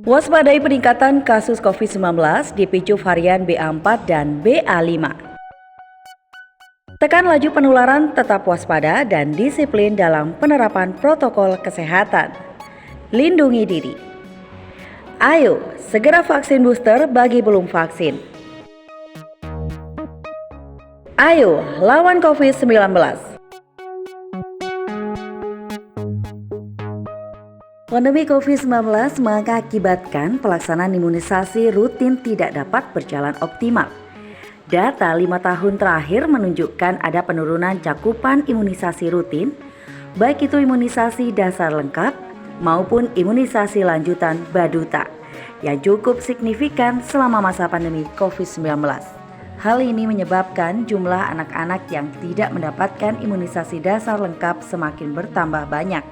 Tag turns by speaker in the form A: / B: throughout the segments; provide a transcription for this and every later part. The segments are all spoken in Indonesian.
A: Waspadai peningkatan kasus COVID-19 dipicu varian BA4 dan BA5. Tekan laju penularan, tetap waspada dan disiplin dalam penerapan protokol kesehatan. Lindungi diri. Ayo, segera vaksin booster bagi belum vaksin. Ayo, lawan COVID-19. Pandemi COVID-19 mengakibatkan pelaksanaan imunisasi rutin tidak dapat berjalan optimal. Data 5 tahun terakhir menunjukkan ada penurunan cakupan imunisasi rutin, baik itu imunisasi dasar lengkap maupun imunisasi lanjutan Baduta, yang cukup signifikan selama masa pandemi COVID-19. Hal ini menyebabkan jumlah anak-anak yang tidak mendapatkan imunisasi dasar lengkap semakin bertambah banyak.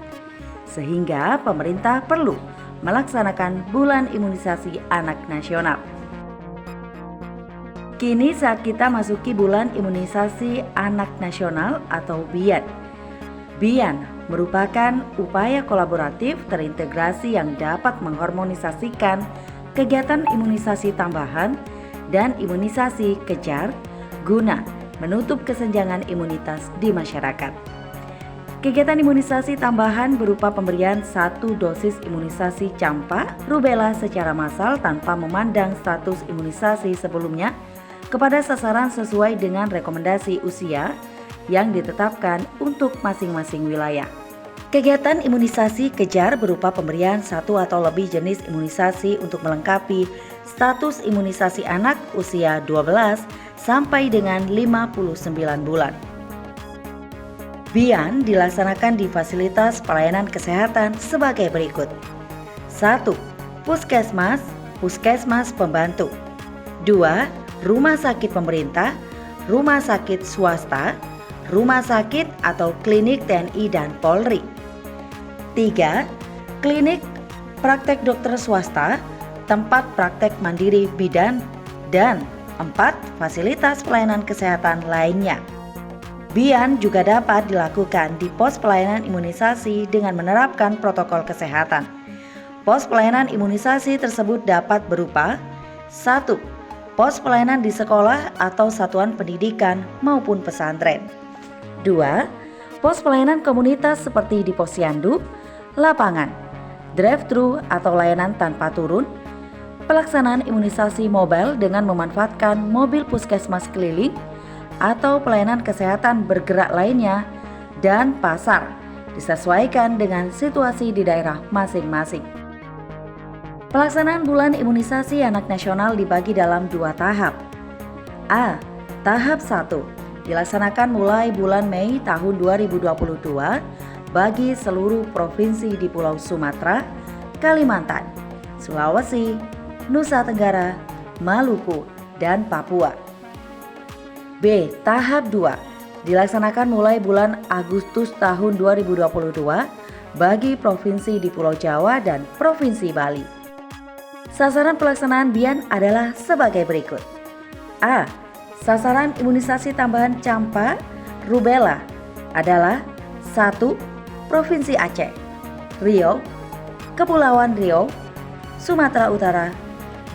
A: Sehingga pemerintah perlu melaksanakan bulan imunisasi anak nasional. Kini saat kita masuki bulan imunisasi anak nasional atau BIAN. BIAN merupakan upaya kolaboratif terintegrasi yang dapat mengharmonisasikan kegiatan imunisasi tambahan dan imunisasi kejar guna menutup kesenjangan imunitas di masyarakat. Kegiatan imunisasi tambahan berupa pemberian 1 dosis imunisasi campak rubella secara massal tanpa memandang status imunisasi sebelumnya kepada sasaran sesuai dengan rekomendasi usia yang ditetapkan untuk masing-masing wilayah. Kegiatan imunisasi kejar berupa pemberian 1 atau lebih jenis imunisasi untuk melengkapi status imunisasi anak usia 12 sampai dengan 59 bulan. BIAN dilaksanakan di fasilitas pelayanan kesehatan sebagai berikut. 1. Puskesmas, puskesmas pembantu. 2. Rumah sakit pemerintah, rumah sakit swasta, rumah sakit atau klinik TNI dan Polri. 3. Klinik praktek dokter swasta, tempat praktek mandiri bidan, dan 4. Fasilitas pelayanan kesehatan lainnya. BIAN juga dapat dilakukan di pos pelayanan imunisasi dengan menerapkan protokol kesehatan. Pos pelayanan imunisasi tersebut dapat berupa 1. Pos pelayanan di sekolah atau satuan pendidikan maupun pesantren. 2. Pos pelayanan komunitas seperti di posyandu, lapangan, drive-thru atau layanan tanpa turun, pelaksanaan imunisasi mobile dengan memanfaatkan mobil puskesmas keliling, atau pelayanan kesehatan bergerak lainnya, dan pasar, disesuaikan dengan situasi di daerah masing-masing. Pelaksanaan bulan imunisasi anak nasional dibagi dalam 2 tahap. A. Tahap 1 dilaksanakan mulai bulan Mei tahun 2022 bagi seluruh provinsi di Pulau Sumatera, Kalimantan, Sulawesi, Nusa Tenggara, Maluku, dan Papua. B. Tahap 2 dilaksanakan mulai bulan Agustus tahun 2022 bagi provinsi di Pulau Jawa dan Provinsi Bali. Sasaran pelaksanaan BIAN adalah sebagai berikut. A. Sasaran imunisasi tambahan campak rubella adalah 1. Provinsi Aceh, Riau, Kepulauan Riau, Sumatera Utara,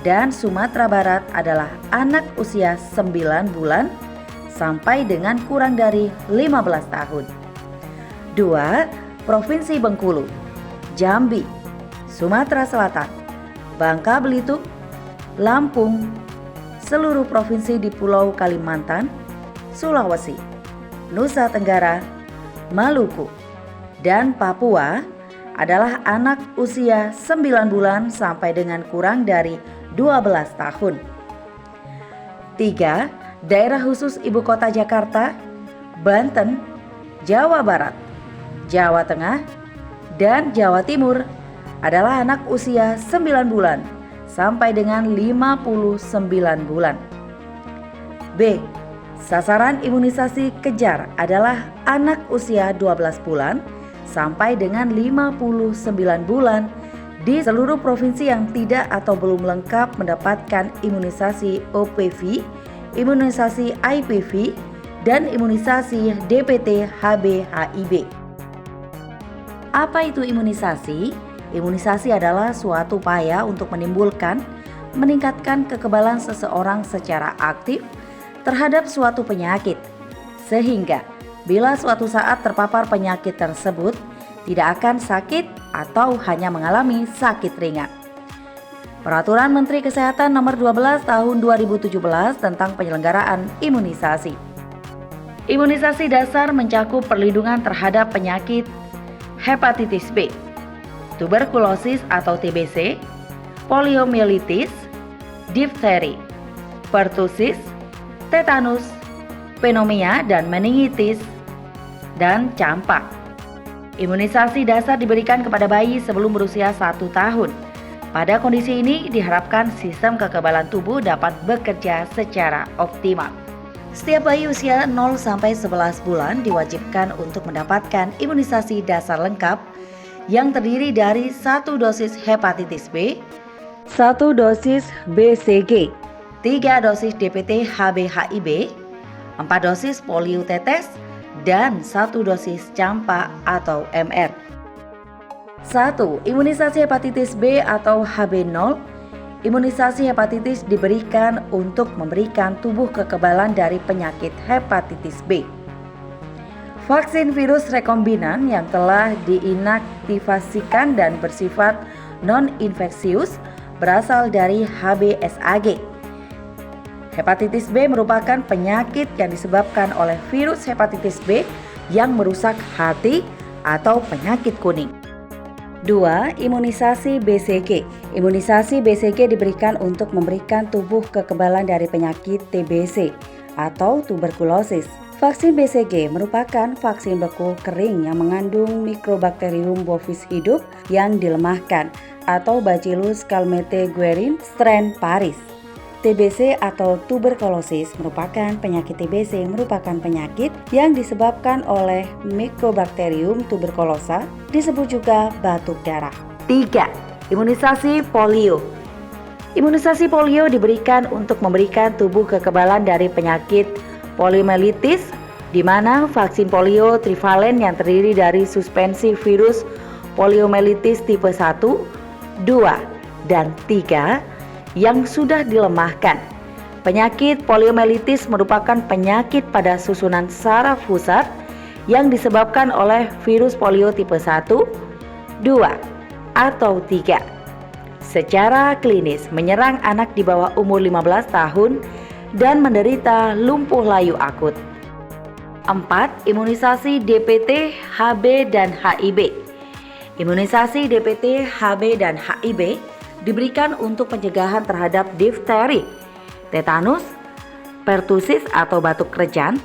A: dan Sumatera Barat adalah anak usia 9 bulan sampai dengan kurang dari 15 tahun. 2. Provinsi Bengkulu, Jambi, Sumatera Selatan, Bangka Belitung, Lampung, seluruh provinsi di Pulau Kalimantan, Sulawesi, Nusa Tenggara, Maluku, dan Papua adalah anak usia 9 bulan sampai dengan kurang dari 12 tahun. 3. Daerah khusus Ibu Kota Jakarta, Banten, Jawa Barat, Jawa Tengah, dan Jawa Timur adalah anak usia 9 bulan sampai dengan 59 bulan. B. Sasaran imunisasi kejar adalah anak usia 12 bulan sampai dengan 59 bulan di seluruh provinsi yang tidak atau belum lengkap mendapatkan imunisasi OPV, imunisasi IPV, dan imunisasi DPT HB/HIV. Apa itu imunisasi? imunisasi adalah suatu upaya untuk meningkatkan kekebalan seseorang secara aktif terhadap suatu penyakit, sehingga bila suatu saat terpapar penyakit tersebut tidak akan sakit atau hanya mengalami sakit ringan. Peraturan Menteri Kesehatan Nomor 12 Tahun 2017 tentang penyelenggaraan imunisasi. Imunisasi dasar mencakup perlindungan terhadap penyakit hepatitis B, tuberkulosis atau TBC, poliomielitis, difteri, pertusis, tetanus, pneumonia dan meningitis, dan campak. Imunisasi dasar diberikan kepada bayi sebelum berusia 1 tahun. Pada kondisi ini diharapkan sistem kekebalan tubuh dapat bekerja secara optimal. Setiap bayi usia 0-11 bulan diwajibkan untuk mendapatkan imunisasi dasar lengkap yang terdiri dari 1 dosis hepatitis B, 1 dosis BCG, 3 dosis DPT HB/HIV, 4 dosis polio tetes, dan 1 dosis campak atau MR. 1. Imunisasi hepatitis B atau HB0. Imunisasi hepatitis diberikan untuk memberikan tubuh kekebalan dari penyakit hepatitis B. Vaksin virus rekombinan yang telah diinaktivasikan dan bersifat non-infeksius berasal dari HBsAg. Hepatitis B merupakan penyakit yang disebabkan oleh virus hepatitis B yang merusak hati atau penyakit kuning. 2. Imunisasi BCG. Imunisasi BCG diberikan untuk memberikan tubuh kekebalan dari penyakit TBC atau tuberkulosis. Vaksin BCG merupakan vaksin beku kering yang mengandung Mycobacterium bovis hidup yang dilemahkan atau Bacillus calmette-guerin strain Paris. TBC atau tuberkulosis merupakan penyakit TBC merupakan penyakit yang disebabkan oleh Mycobacterium tuberculosa, disebut juga batuk darah. 3. Imunisasi polio. Imunisasi polio diberikan untuk memberikan tubuh kekebalan dari penyakit poliomielitis, di mana vaksin polio trivalen yang terdiri dari suspensi virus poliomielitis tipe 1, 2, dan 3 yang sudah dilemahkan. Penyakit poliomielitis merupakan penyakit pada susunan saraf pusat yang disebabkan oleh virus polio tipe 1, 2, atau 3. Secara klinis menyerang anak di bawah umur 15 tahun dan menderita lumpuh layu akut. 4. Imunisasi DPT, HB, dan HIV. Imunisasi DPT, HB, dan HIV diberikan untuk pencegahan terhadap difteri, tetanus, pertusis atau batuk rejan,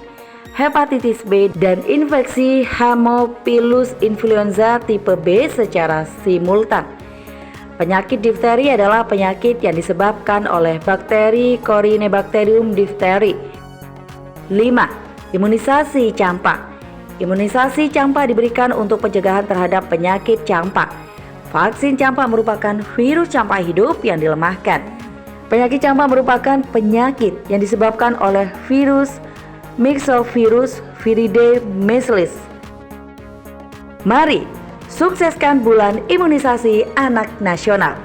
A: hepatitis B, dan infeksi Haemophilus influenza tipe B secara simultan. Penyakit difteri adalah penyakit yang disebabkan oleh bakteri Corynebacterium diphtheri. 5. Imunisasi campak. Imunisasi campak diberikan untuk pencegahan terhadap penyakit campak. Vaksin campak merupakan virus campak hidup yang dilemahkan. Penyakit campak merupakan penyakit yang disebabkan oleh virus Myxovirus viridae measles. Mari sukseskan bulan imunisasi anak nasional.